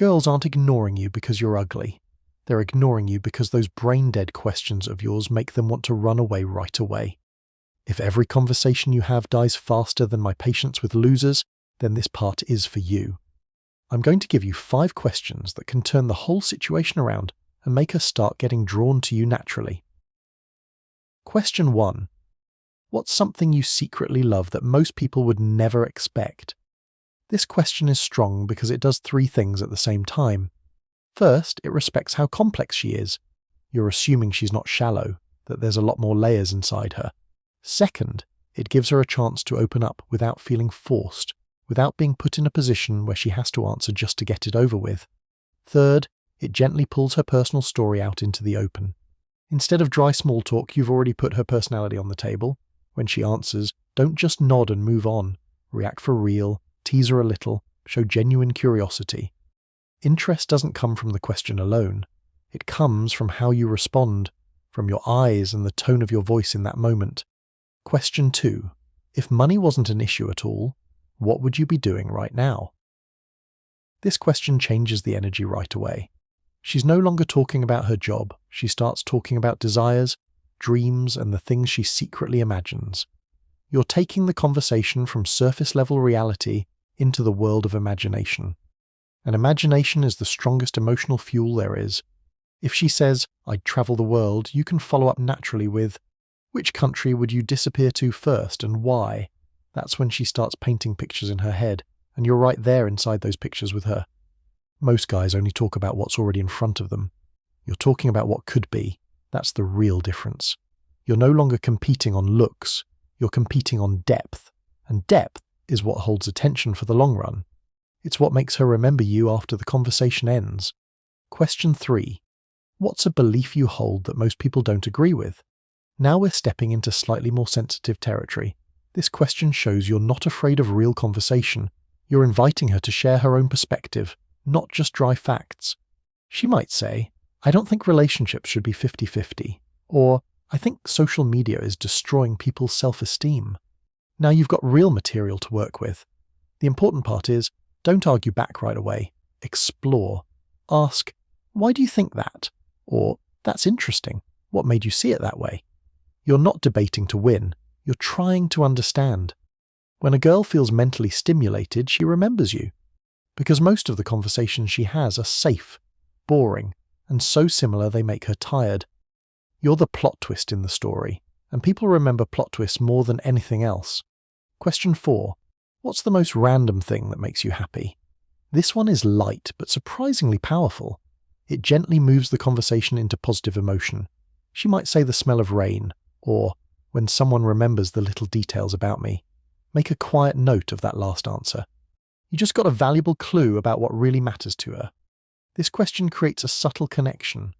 Girls aren't ignoring you because you're ugly. They're ignoring you because those brain-dead questions of yours make them want to run away right away. If every conversation you have dies faster than my patience with losers, then this part is for you. I'm going to give you 5 questions that can turn the whole situation around and make her start getting drawn to you naturally. Question 1. What's something you secretly love that most people would never expect? This question is strong because it does 3 things at the same time. First, it respects how complex she is. You're assuming she's not shallow, that there's a lot more layers inside her. Second, it gives her a chance to open up without feeling forced, without being put in a position where she has to answer just to get it over with. Third, it gently pulls her personal story out into the open. Instead of dry small talk, you've already put her personality on the table. When she answers, don't just nod and move on. React for real, tease her a little, show genuine curiosity. Interest doesn't come from the question alone. It comes from how you respond, from your eyes and the tone of your voice in that moment. Question 2. If money wasn't an issue at all, what would you be doing right now? This question changes the energy right away. She's no longer talking about her job. She starts talking about desires, dreams, and the things she secretly imagines. You're taking the conversation from surface-level reality into the world of imagination. And imagination is the strongest emotional fuel there is. If she says, "I'd travel the world," you can follow up naturally with, "Which country would you disappear to first and why?" That's when she starts painting pictures in her head, and you're right there inside those pictures with her. Most guys only talk about what's already in front of them. You're talking about what could be. That's the real difference. You're no longer competing on looks. You're competing on depth. And depth is what holds attention for the long run. It's what makes her remember you after the conversation ends. Question 3. What's a belief you hold that most people don't agree with? Now we're stepping into slightly more sensitive territory. This question shows you're not afraid of real conversation. You're inviting her to share her own perspective, not just dry facts. She might say, "I don't think relationships should be 50-50, or I think social media is destroying people's self-esteem." Now you've got real material to work with. The important part is, don't argue back right away. Explore. Ask, "Why do you think that?" Or, "That's interesting. What made you see it that way?" You're not debating to win. You're trying to understand. When a girl feels mentally stimulated, she remembers you. Because most of the conversations she has are safe, boring, and so similar they make her tired. You're the plot twist in the story, and people remember plot twists more than anything else. Question 4. What's the most random thing that makes you happy? This one is light, but surprisingly powerful. It gently moves the conversation into positive emotion. She might say the smell of rain, or when someone remembers the little details about me. Make a quiet note of that last answer. You just got a valuable clue about what really matters to her. This question creates a subtle connection.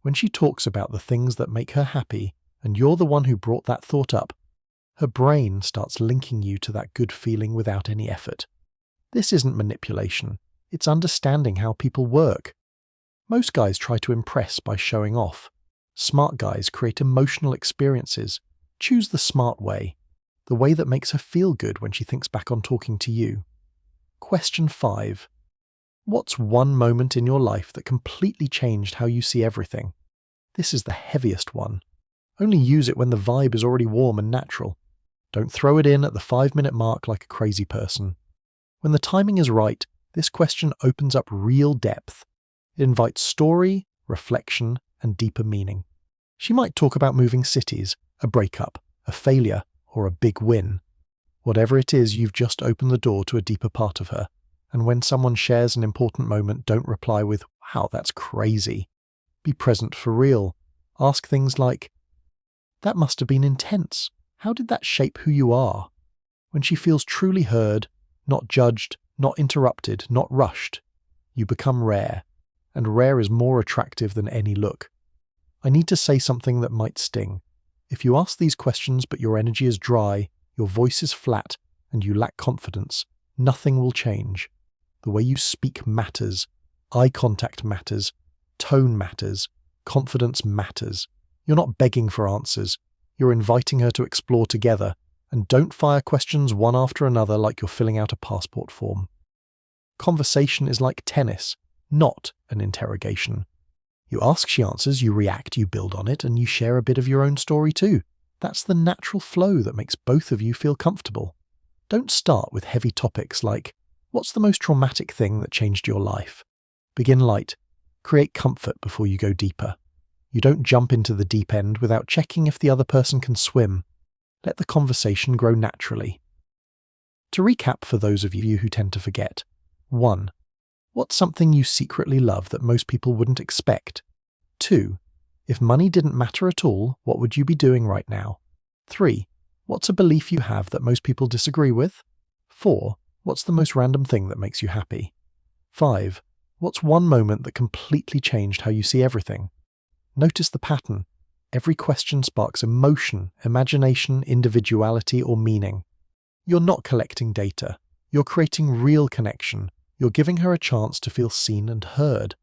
When she talks about the things that make her happy, and you're the one who brought that thought up, her brain starts linking you to that good feeling without any effort. This isn't manipulation. It's understanding how people work. Most guys try to impress by showing off. Smart guys create emotional experiences. Choose the smart way, the way that makes her feel good when she thinks back on talking to you. Question 5. What's one moment in your life that completely changed how you see everything? This is the heaviest one. Only use it when the vibe is already warm and natural. Don't throw it in at the 5-minute mark like a crazy person. When the timing is right, this question opens up real depth. It invites story, reflection, and deeper meaning. She might talk about moving cities, a breakup, a failure, or a big win. Whatever it is, you've just opened the door to a deeper part of her. And when someone shares an important moment, don't reply with, "Wow, that's crazy." Be present for real. Ask things like, "That must have been intense. How did that shape who you are?" When she feels truly heard, not judged, not interrupted, not rushed, you become rare. And rare is more attractive than any look. I need to say something that might sting. If you ask these questions but your energy is dry, your voice is flat, and you lack confidence, nothing will change. The way you speak matters. Eye contact matters. Tone matters. Confidence matters. You're not begging for answers. You're inviting her to explore together, and don't fire questions one after another like you're filling out a passport form. Conversation is like tennis, not an interrogation. You ask, she answers, you react, you build on it, and you share a bit of your own story too. That's the natural flow that makes both of you feel comfortable. Don't start with heavy topics like, what's the most traumatic thing that changed your life? Begin light. Create comfort before you go deeper. You don't jump into the deep end without checking if the other person can swim. Let the conversation grow naturally. To recap for those of you who tend to forget. 1. What's something you secretly love that most people wouldn't expect? 2. If money didn't matter at all, what would you be doing right now? 3. What's a belief you have that most people disagree with? 4. What's the most random thing that makes you happy? 5. What's one moment that completely changed how you see everything? Notice the pattern. Every question sparks emotion, imagination, individuality, or meaning. You're not collecting data. You're creating real connection. You're giving her a chance to feel seen and heard.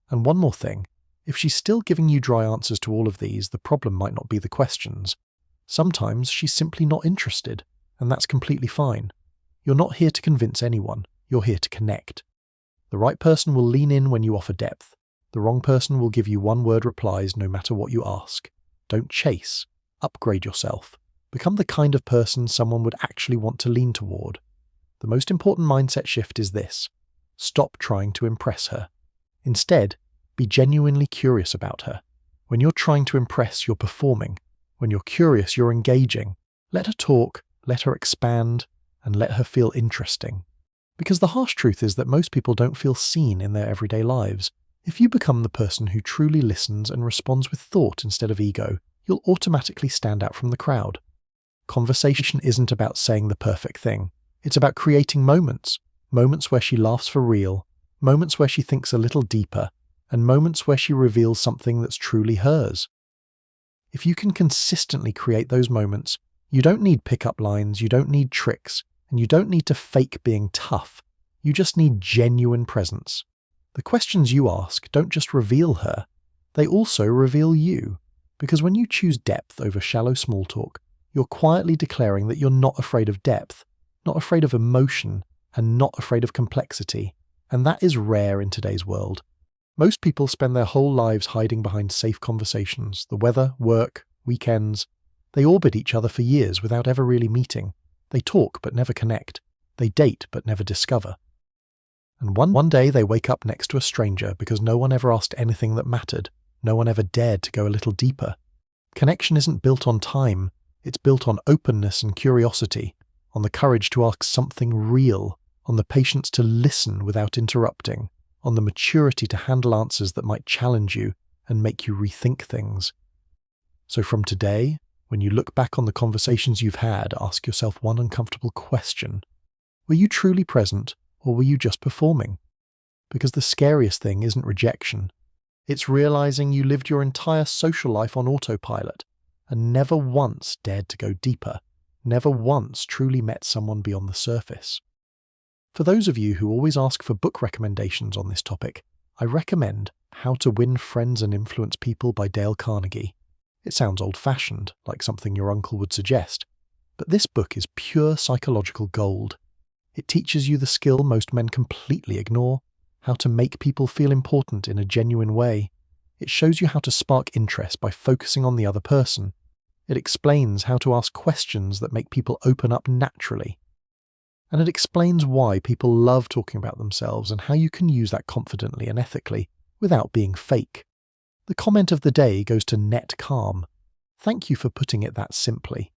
And one more thing. If she's still giving you dry answers to all of these, the problem might not be the questions. Sometimes she's simply not interested, and that's completely fine. You're not here to convince anyone. You're here to connect. The right person will lean in when you offer depth. The wrong person will give you one-word replies no matter what you ask. Don't chase. Upgrade yourself. Become the kind of person someone would actually want to lean toward. The most important mindset shift is this. Stop trying to impress her. Instead, be genuinely curious about her. When you're trying to impress, you're performing. When you're curious, you're engaging. Let her talk, let her expand, and let her feel interesting. Because the harsh truth is that most people don't feel seen in their everyday lives. If you become the person who truly listens and responds with thought instead of ego, you'll automatically stand out from the crowd. Conversation isn't about saying the perfect thing. It's about creating moments. Moments where she laughs for real, moments where she thinks a little deeper, and moments where she reveals something that's truly hers. If you can consistently create those moments, you don't need pickup lines, you don't need tricks, and you don't need to fake being tough. You just need genuine presence. The questions you ask don't just reveal her, they also reveal you. Because when you choose depth over shallow small talk, you're quietly declaring that you're not afraid of depth, not afraid of emotion, and not afraid of complexity. And that is rare in today's world. Most people spend their whole lives hiding behind safe conversations. The weather, work, weekends. They orbit each other for years without ever really meeting. They talk but never connect. They date but never discover. And one day they wake up next to a stranger because no one ever asked anything that mattered. No one ever dared to go a little deeper. Connection isn't built on time. It's built on openness and curiosity, on the courage to ask something real, on the patience to listen without interrupting, on the maturity to handle answers that might challenge you and make you rethink things. So from today, when you look back on the conversations you've had, ask yourself one uncomfortable question. Were you truly present, or were you just performing? Because the scariest thing isn't rejection. It's realizing you lived your entire social life on autopilot and never once dared to go deeper, never once truly met someone beyond the surface. For those of you who always ask for book recommendations on this topic, I recommend How to Win Friends and Influence People by Dale Carnegie. It sounds old-fashioned, like something your uncle would suggest, but this book is pure psychological gold. It teaches you the skill most men completely ignore, how to make people feel important in a genuine way. It shows you how to spark interest by focusing on the other person. It explains how to ask questions that make people open up naturally. And it explains why people love talking about themselves and how you can use that confidently and ethically, without being fake. The comment of the day goes to Net Calm. Thank you for putting it that simply.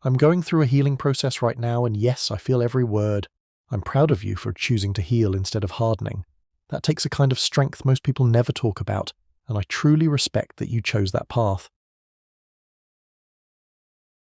I'm going through a healing process right now, and yes, I feel every word. I'm proud of you for choosing to heal instead of hardening. That takes a kind of strength most people never talk about, and I truly respect that you chose that path.